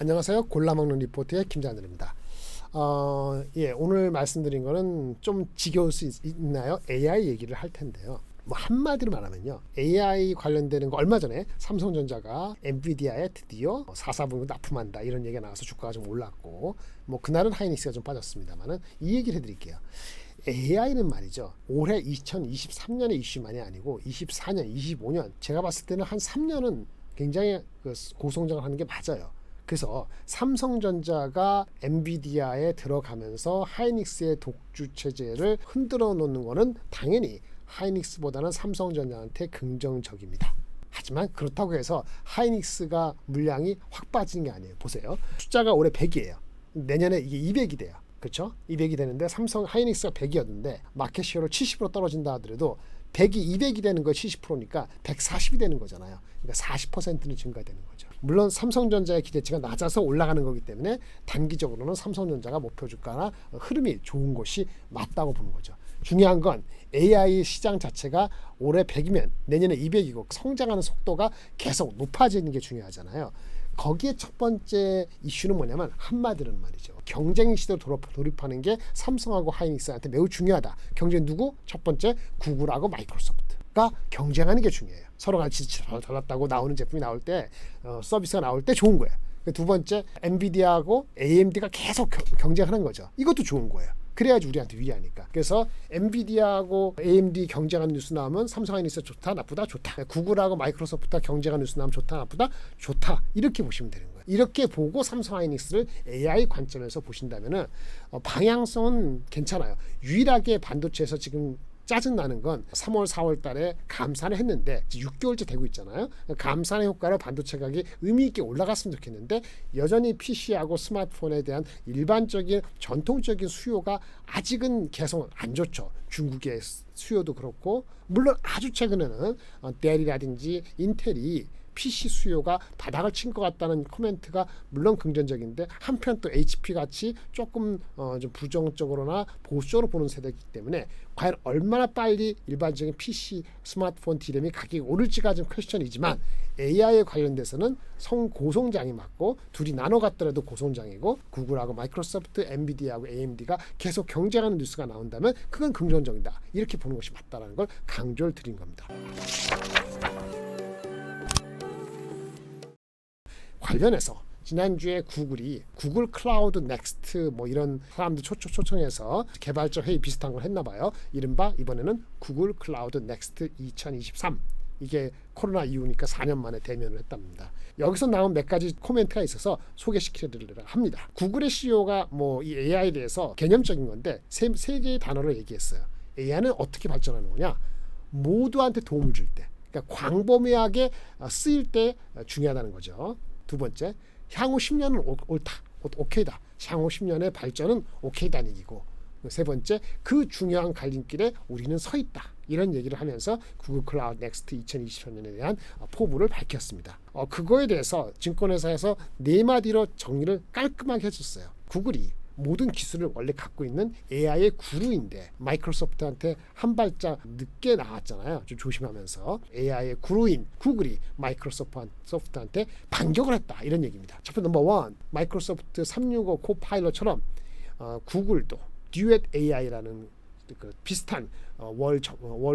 안녕하세요. 골라먹는 리포트의 김장렬입니다. 오늘 말씀드린 거는 좀 지겨울 수 있나요? AI 얘기를 할 텐데요. 뭐 한마디로 말하면요, AI 관련되는 거 얼마 전에 삼성전자가 엔비디아에 드디어 4사분기 납품한다 이런 얘기가 나와서 주가가 좀 올랐고, 뭐 그날은 하이닉스가 좀 빠졌습니다만은 이 얘기를 해드릴게요. AI는 말이죠, 올해 2023년의 이슈만이 아니고 24년, 25년 제가 봤을 때는 한 3년은 굉장히 고성장을 하는 게 맞아요. 그래서 삼성전자가 엔비디아에 들어가면서 하이닉스의 독주 체제를 흔들어 놓는 거는 당연히 하이닉스보다는 삼성전자한테 긍정적입니다. 하지만 그렇다고 해서 하이닉스가 물량이 확 빠지는 게 아니에요. 보세요. 숫자가 올해 100이에요. 내년에 이게 200이 돼요. 그렇죠? 200이 되는데 삼성 하이닉스가 100이었는데 마켓쉐어로 70% 떨어진다 하더라도 100이 200이 되는 거 70%니까 140이 되는 거잖아요. 그러니까 40%는 증가되는 거죠. 물론 삼성전자의 기대치가 낮아서 올라가는 거기 때문에 단기적으로는 삼성전자가 목표 주가나 흐름이 좋은 것이 맞다고 보는 거죠. 중요한 건 AI 시장 자체가 올해 100이면 내년에 200이고 성장하는 속도가 계속 높아지는 게 중요하잖아요. 거기에 첫 번째 이슈는 뭐냐면 한마디로는 말이죠, 경쟁 시대로 돌입하는 게 삼성하고 하이닉스한테 매우 중요하다. 경쟁 누구? 첫 번째 구글하고 마이크로소프트가 경쟁하는 게 중요해요. 서로 같이 잘났다고 나오는 제품이 나올 때, 서비스가 나올 때 좋은 거예요. 두 번째, 엔비디아하고 AMD가 계속 경쟁하는 거죠. 이것도 좋은 거예요. 그래야지 우리한테 유리하니까. 그래서 엔비디아하고 AMD 경쟁하는 뉴스 나오면 삼성 하이닉스 좋다, 나쁘다, 좋다. 구글하고 마이크로소프트가 경쟁하는 뉴스 나오면 좋다, 나쁘다, 좋다. 이렇게 보시면 되는 거예요. 이렇게 보고 삼성 하이닉스를 AI 관점에서 보신다면은 방향성은 괜찮아요. 유일하게 반도체에서 지금 짜증나는 건 3월, 4월 달에 감산을 했는데 6개월째 되고 있잖아요. 감산의 효과로 반도체 가격이 의미 있게 올라갔으면 좋겠는데 여전히 PC하고 스마트폰에 대한 일반적인 전통적인 수요가 아직은 계속 안 좋죠. 중국의 수요도 그렇고, 물론 아주 최근에는 델이라든지 인텔이 PC 수요가 바닥을 친 것 같다는 코멘트가 물론 긍정적인데, 한편 또 HP 같이 조금 좀 부정적으로나 보수적으로 보는 세대이기 때문에 과연 얼마나 빨리 일반적인 PC, 스마트폰 D램이 가격이 오를지가 좀 퀘스천이지만, AI에 관련돼서는 고성장이 맞고 둘이 나눠 갔더라도 고성장이고, 구글하고 마이크로소프트, 엔비디아하고 AMD가 계속 경쟁하는 뉴스가 나온다면 그건 긍정적이다. 이렇게 보는 것이 맞다라는 걸 강조를 드린 겁니다. 관련해서 지난주에 구글이 구글 클라우드 넥스트 뭐 이런 사람들 초청해서 개발자 회의 비슷한 걸 했나 봐요. 이른바 이번에는 구글 클라우드 넥스트 2023, 이게 코로나 이후니까 4년 만에 대면을 했답니다. 여기서 나온 몇 가지 코멘트가 있어서 소개시켜드리려고 합니다. 구글의 CEO가 뭐 이 AI에 대해서 개념적인 건데 세 개의 단어로 얘기했어요. AI는 어떻게 발전하는 거냐? 모두한테 도움을 줄 때, 그러니까 광범위하게 쓰일 때 중요하다는 거죠. 두 번째, 향후 10년은 옳다, 오케이다. 향후 10년의 발전은 오케이다는 얘기고, 세 번째, 그 중요한 갈림길에 우리는 서 있다. 이런 얘기를 하면서 구글 클라우드 넥스트 2023년에 대한 포부를 밝혔습니다. 그거에 대해서 증권회사에서 네 마디로 정리를 깔끔하게 해줬어요. 구글이 모든 기술을 원래 갖고 있는 AI의 구루인데 마이크로소프트한테 한 발짝 늦게 나왔잖아요. 좀 조심하면서 AI의 구루인 구글이 마이크로소프트한테 반격을 했다, 이런 얘기입니다. 첫 번째 넘버 1, 마이크로소프트 365 코파일럿처럼 구글도 듀엣 AI라는 그 비슷한 월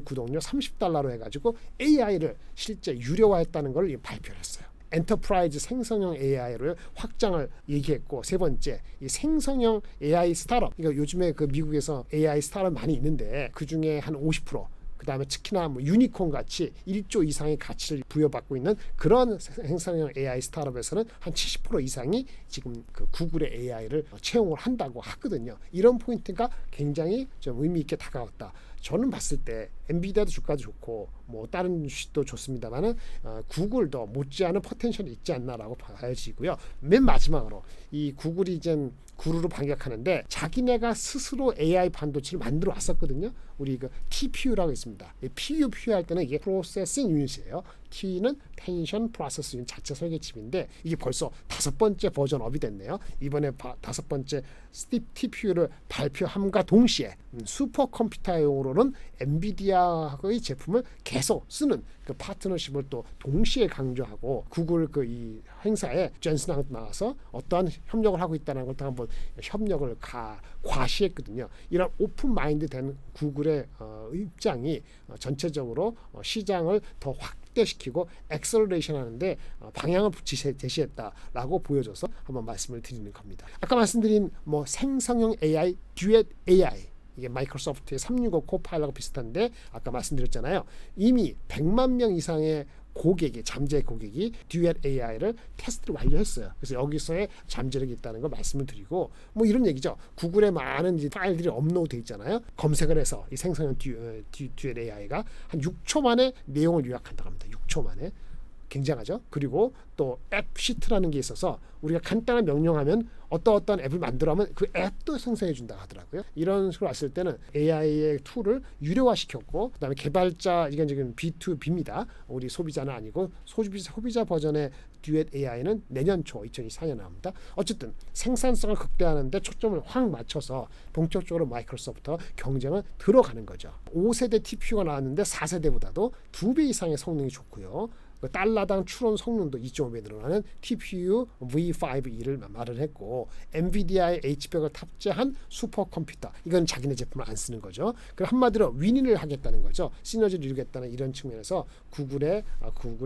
구독료 $30로 해가지고 AI를 실제 유료화했다는 걸 발표를 했어요. 엔터프라이즈 생성형 AI를 확장을 얘기했고, 세 번째, 이 생성형 AI 스타트업, 그러니까 요즘에 그 미국에서 AI 스타트업 많이 있는데 그 중에 한 50%, 그 다음에 특히나 뭐 유니콘 같이 1조 이상의 가치를 부여받고 있는 그런 생성형 AI 스타트업에서는 한 70% 이상이 지금 그 구글의 AI를 채용을 한다고 하거든요. 이런 포인트가 굉장히 좀 의미 있게 다가왔다. 저는 봤을 때 엔비디아도 주가도 좋고 뭐 다른 주식도 좋습니다만은 구글도 못지않은 포텐셜이 있지 않나라고 봐야지고요. 맨 마지막으로 이 구글이 이제 구루로 반격하는데 자기네가 스스로 AI 반도체를 만들어 왔었거든요. 우리 그 TPU라고 있습니다. PU 할 때는 이게 프로세싱 유닛이에요. T는 텐션 프로세스 유닛 자체 설계칩인데 이게 벌써 5번째 버전업이 됐네요. 이번에 5번째 TPU를 발표함과 동시에 슈퍼컴퓨터용으로는 엔비디아의 제품을 계속 쓰는 그 파트너십을 또 동시에 강조하고 구글 그 이 행사에 젠슨하고 나와서 어떠한 협력을 하고 있다는 걸 또 한번 협력을 과시했거든요. 이런 오픈 마인드 된 구글의 입장이 전체적으로 시장을 더 확대시키고 엑셀러레이션 하는데 방향을 제시했다라고 보여줘서 한번 말씀을 드리는 겁니다. 아까 말씀드린 뭐 생성형 AI, 듀엣 AI 이게 마이크로소프트의 365 코파일럿과 비슷한데 아까 말씀드렸잖아요. 이미 100만 명 이상의 고객이 잠재 고객이 듀엣 AI를 테스트를 완료했어요. 그래서 여기서의 잠재력이 있다는 걸 말씀을 드리고 뭐 이런 얘기죠. 구글에 많은 이제 파일들이 업로드돼 있잖아요. 검색을 해서 이 생성형 듀엣 AI가 한 6초 만에 내용을 요약한다고 합니다. 6초 만에. 굉장하죠. 그리고 또 앱 시트라는 게 있어서 우리가 간단한 명령하면 어떤 앱을 만들어하면 그 앱도 생성해 준다 하더라고요. 이런 식으로 왔을 때는 AI의 툴을 유료화시켰고 그다음에 개발자 이건 지금 B2B입니다. 우리 소비자는 아니고 소비자 버전의 듀엣 AI는 내년 초 2024년에 나옵니다. 어쨌든 생산성을 극대화하는데 초점을 확 맞춰서 본격적으로 마이크로소프트와 경쟁을 들어가는 거죠. 5세대 TPU가 나왔는데 4세대보다도 2배 이상의 성능이 좋고요. 달러당 추론 성능도 2.5배 늘어나는 TPU V5E를 말을 했고 엔비디아의 H100을 탑재한 슈퍼컴퓨터 이건 자기네 제품을 안 쓰는 거죠. 그 한마디로 윈윈을 하겠다는 거죠. 시너지를 이루겠다는 이런 측면에서 구글의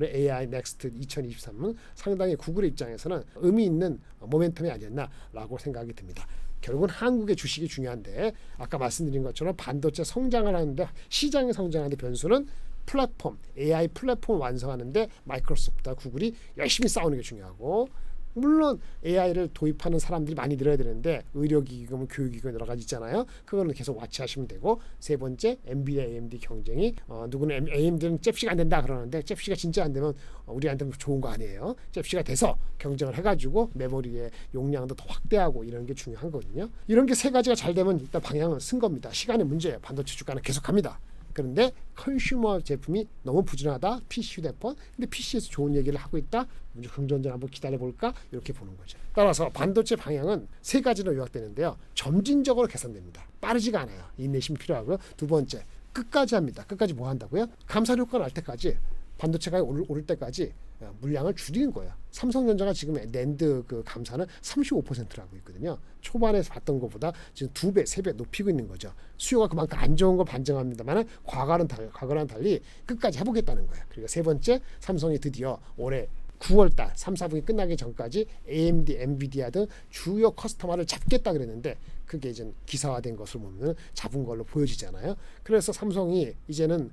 AI Next 2023은 상당히 구글의 입장에서는 의미 있는 모멘텀이 아니었나라고 생각이 듭니다. 결국은 한국의 주식이 중요한데 아까 말씀드린 것처럼 반도체 성장을 하는데 시장이 성장하는데 변수는 플랫폼, AI 플랫폼을 완성하는데 마이크로소프트와 구글이 열심히 싸우는 게 중요하고 물론 AI를 도입하는 사람들이 많이 늘어야 되는데 의료기기금, 교육기금 여러 가지 있잖아요. 그거는 계속 와치하시면 되고 세 번째 엔비디아, AMD 경쟁이 누구는 AMD는 잽시가 안 된다 그러는데 잽시가 진짜 안 되면 우리한테 좋은 거 아니에요. 잽시가 돼서 경쟁을 해가지고 메모리의 용량도 더 확대하고 이런 게 중요한 거거든요. 이런 게 세 가지가 잘 되면 일단 방향은 쓴 겁니다. 시간의 문제예요. 반도체 주가는 계속합니다. 그런데 컨슈머 제품이 너무 부진하다. PC 휴대폰. 근데 PC에서 좋은 얘기를 하고 있다. 긍정전 한번 기다려볼까? 이렇게 보는 거죠. 따라서 반도체 방향은 세 가지로 요약되는데요. 점진적으로 개선됩니다. 빠르지가 않아요. 인내심이 필요하고요. 두 번째, 끝까지 합니다. 끝까지 뭐 한다고요? 감산 효과가 날 때까지 반도체가 오를 때까지 물량을 줄이는 거예요. 삼성전자가 지금 낸드 그 감산은 35%를 하고 있거든요. 초반에 봤던 것보다 지금 2배, 3배 높이고 있는 거죠. 수요가 그만큼 안 좋은 건 반증합니다만 과거랑 달리 끝까지 해보겠다는 거예요. 그리고 세 번째, 삼성이 드디어 올해 9월달 3, 4분기 끝나기 전까지 AMD, 엔비디아 등 주요 커스터머를 잡겠다 그랬는데 그게 이제 기사화된 것을 보면 잡은 걸로 보여지잖아요. 그래서 삼성이 이제는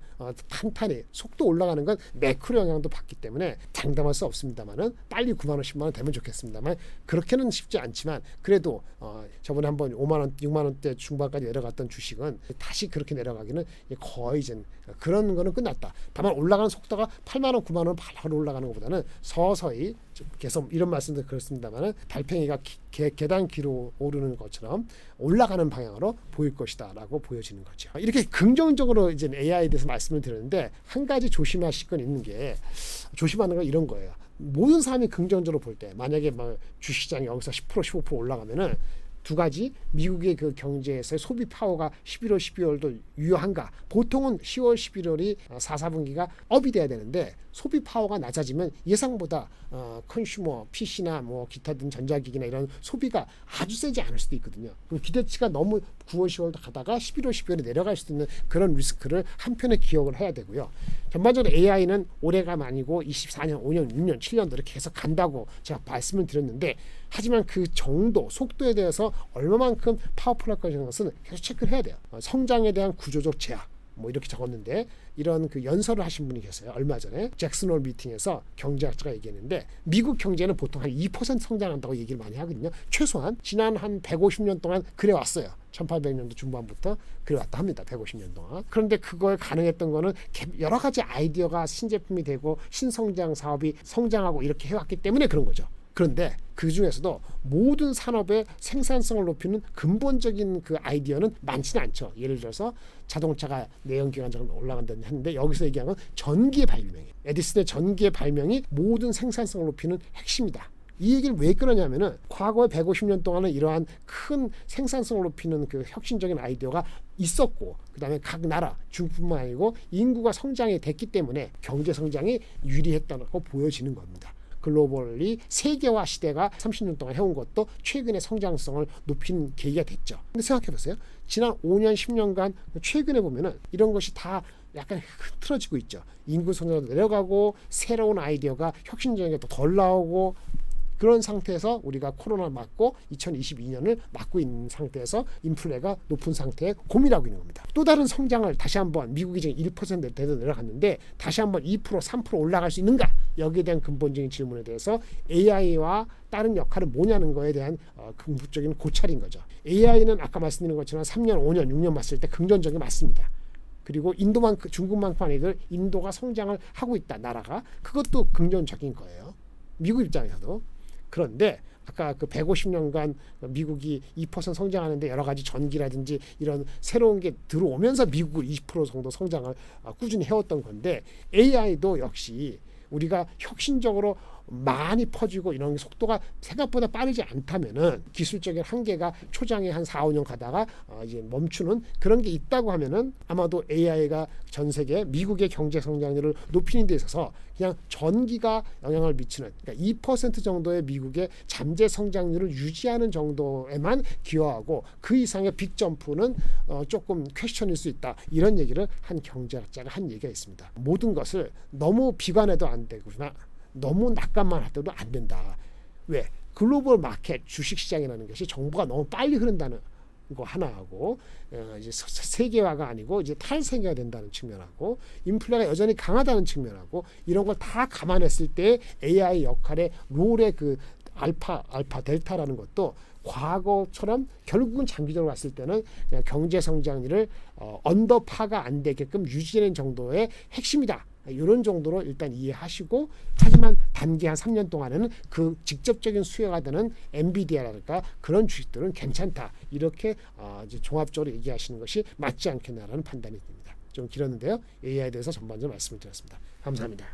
탄탄히 속도 올라가는 건 매크로 영향도 받기 때문에 장담할 수 없습니다만은 빨리 9만 원, 10만 원 되면 좋겠습니다만 그렇게는 쉽지 않지만 그래도 저번에 한번 5만 원, 6만 원대 중반까지 내려갔던 주식은 다시 그렇게 내려가기는 거의 이제 그런 거는 끝났다. 다만 올라가는 속도가 8만 원, 9만 원 바로 올라가는 것보다는 서서히 계속 이런 말씀도 그렇습니다만은 달팽이가 계단 기로 오르는 것처럼 올라가는 방향으로 보일 것이다라고 보여지는 거죠. 이렇게 긍정적으로 이제 AI에 대해서 말씀을 드렸는데 한 가지 조심하실 건 있는 게 조심하는 건 이런 거예요. 모든 사람이 긍정적으로 볼 때 만약에 뭐 주시장이 여기서 10% 15% 올라가면은 두 가지 미국의 그 경제에서의 소비 파워가 11월 12월도 유효한가? 보통은 10월 11월이 4, 4분기가 업이 돼야 되는데 소비 파워가 낮아지면 예상보다 컨슈머 PC나 뭐 기타 등 전자기기나 이런 소비가 아주 세지 않을 수도 있거든요. 그럼 기대치가 너무 9월 10월 가다가 11월 12월에 내려갈 수도 있는 그런 리스크를 한편에 기억을 해야 되고요. 전반적으로 AI는 올해가 아니고 24년, 5년, 6년, 7년도 이렇게 계속 간다고 제가 말씀을 드렸는데 하지만 그 정도, 속도에 대해서 얼마만큼 파워풀할 것이라는 것은 계속 체크를 해야 돼요. 성장에 대한 구조적 제약 뭐 이렇게 적었는데 이런 그 연설을 하신 분이 계세요. 얼마 전에 잭슨홀 미팅에서 경제학자가 얘기했는데 미국 경제는 보통 한 2% 성장한다고 얘기를 많이 하거든요. 최소한 지난 한 150년 동안 그래 왔어요. 1800년도 중반부터 그래 왔다 합니다. 150년 동안. 그런데 그걸 가능했던 거는 여러 가지 아이디어가 신제품이 되고 신성장 사업이 성장하고 이렇게 해왔기 때문에 그런 거죠. 그런데 그 중에서도 모든 산업의 생산성을 높이는 근본적인 그 아이디어는 많지는 않죠. 예를 들어서 자동차가 내연기관차가 올라간다는 했는데 여기서 얘기하는 건 전기의 발명이에요. 에디슨의 전기의 발명이 모든 생산성을 높이는 핵심이다. 이 얘기를 왜 그러냐면은 과거에 150년 동안은 이러한 큰 생산성을 높이는 그 혁신적인 아이디어가 있었고, 그다음에 각 나라 중국뿐만 아니고 인구가 성장이 됐기 때문에 경제 성장이 유리했다고 보여지는 겁니다. 글로벌리 세계화 시대가 30년 동안 해온 것도 최근의 성장성을 높인 계기가 됐죠. 근데 생각해 보세요. 지난 5년, 10년간 최근에 보면은 이런 것이 다 약간 흐트러지고 있죠. 인구 성장도 내려가고 새로운 아이디어가 혁신적인 게 또 덜 나오고, 그런 상태에서 우리가 코로나 맞고 2022년을 맞고 있는 상태에서 인플레가 높은 상태에 고민하고 있는 겁니다. 또 다른 성장을 다시 한번 미국이 지금 1%대도 내려갔는데 다시 한번 2%, 3% 올라갈 수 있는가? 여기에 대한 근본적인 질문에 대해서 AI와 다른 역할은 뭐냐는 거에 대한 궁극적인 고찰인 거죠. AI는 아까 말씀드린 것처럼 3년, 5년, 6년 봤을 때 긍정적이 맞습니다. 그리고 인도만큼, 중국만큼 아니들 인도가 성장을 하고 있다, 나라가. 그것도 긍정적인 거예요. 미국 입장에서도. 그런데 아까 그 150년간 미국이 2% 성장하는데 여러 가지 전기라든지 이런 새로운 게 들어오면서 미국은 20% 정도 성장을 꾸준히 해왔던 건데, AI도 역시 우리가 혁신적으로 많이 퍼지고 이런 속도가 생각보다 빠르지 않다면은 기술적인 한계가 초장에 한 4, 5년 가다가 이제 멈추는 그런 게 있다고 하면은 아마도 AI가 전 세계 미국의 경제 성장률을 높이는 데 있어서 그냥 전기가 영향을 미치는, 그러니까 2% 정도의 미국의 잠재 성장률을 유지하는 정도에만 기여하고 그 이상의 빅점프는 조금 퀘스천일 수 있다. 이런 얘기를 한 경제학자가 한 얘기가 있습니다. 모든 것을 너무 비관해도 안 되구나, 너무 낙관만 해도 안 된다. 왜? 글로벌 마켓 주식시장이라는 것이 정보가 너무 빨리 흐른다는 거 하나하고, 이제 세계화가 아니고 이제 탈세계화 된다는 측면하고, 인플레가 여전히 강하다는 측면하고, 이런 걸 다 감안했을 때 AI 역할의 롤의 그 알파, 델타라는 것도 과거처럼 결국은 장기적으로 봤을 때는 그냥 경제 성장률을 언더파가 안 되게끔 유지하는 정도의 핵심이다. 이런 정도로 일단 이해하시고, 하지만 단기 한 3년 동안에는 그 직접적인 수혜가 되는 엔비디아랄까 그런 주식들은 괜찮다. 이렇게 이제 종합적으로 얘기하시는 것이 맞지 않겠나라는 판단이 듭니다. 좀 길었는데요. AI에 대해서 전반적으로 말씀을 드렸습니다. 감사합니다.